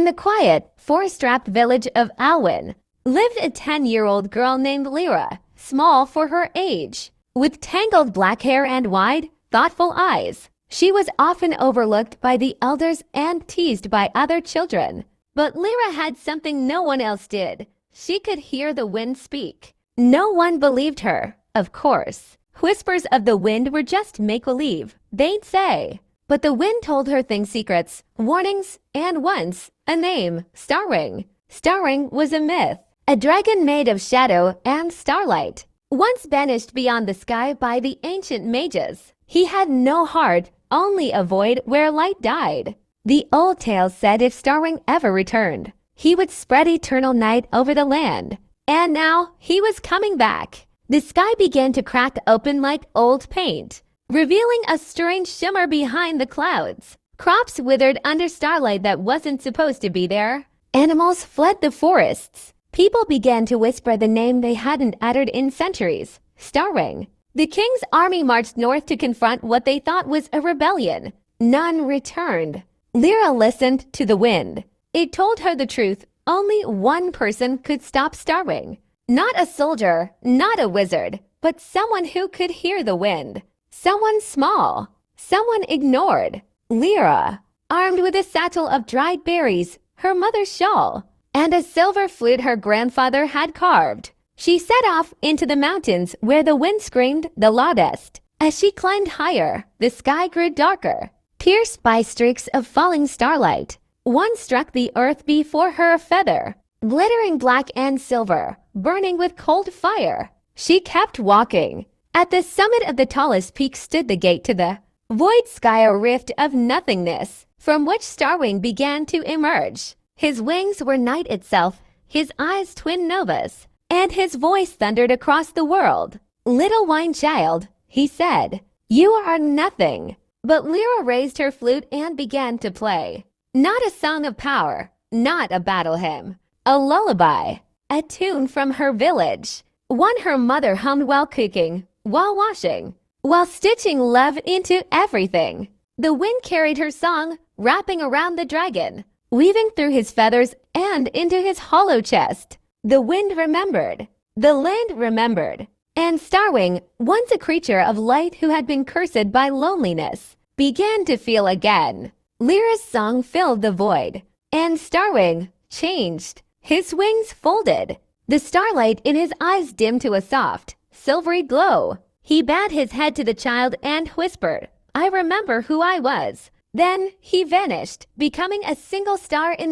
the quiet, forest-wrapped village of Alwyn lived a 10-year-old girl named Lyra, small for her age. With tangled black hair and wide, thoughtful eyes, she was often overlooked by the elders and teased by other children. But Lyra had something no one else did. She could hear the wind speak. No one believed her, of course. Whispers of the wind were just make-believe, they'd say. But the wind told her things, secrets, warnings, and once, a name, Starwing. Starwing was a myth, a dragon made of shadow and starlight, once banished beyond the sky by the ancient mages. He had no heart, only a void where light died. The old tale said if Starwing ever returned, he would spread eternal night over the land. And now he was coming back. The sky began to crack open like old paint, revealing a strange shimmer behind the clouds. Crops withered under starlight that wasn't supposed to be there. Animals fled the forests. People began to whisper the name they hadn't uttered in centuries, Starwing. The king's army marched north to confront what they thought was a rebellion. None returned. Lyra listened to the wind. It told her the truth. Only one person could stop Starwing. Not a soldier, not a wizard, but someone who could hear the wind. Someone small, someone ignored. Lyra, armed with a satchel of dried berries, her mother's shawl, and a silver flute her grandfather had carved. She set off into the mountains where the wind screamed the loudest. As she climbed higher, the sky grew darker, pierced by streaks of falling starlight. One struck the earth before her a feather, glittering black and silver, burning with cold fire. She kept walking. At the summit of the tallest peak stood the gate to the void sky, a rift of nothingness, from which Starwing began to emerge. His wings were night itself, his eyes twin novas, and his voice thundered across the world. "Little wine child," he said, "you are nothing." But Lyra raised her flute and began to play. Not a song of power, not a battle hymn, a lullaby, a tune from her village, one her mother hummed while cooking, while washing, while stitching love into everything. The wind carried her song, wrapping around the dragon, weaving through his feathers and into his hollow chest. The wind remembered, the land remembered, and Starwing, once a creature of light who had been cursed by loneliness, began to feel again. Lyra's song filled the void, and Starwing changed. His wings folded. The starlight in his eyes dimmed to a soft, silvery glow. He bowed his head to the child and whispered, "I remember who I was." Then he vanished, becoming a single star in the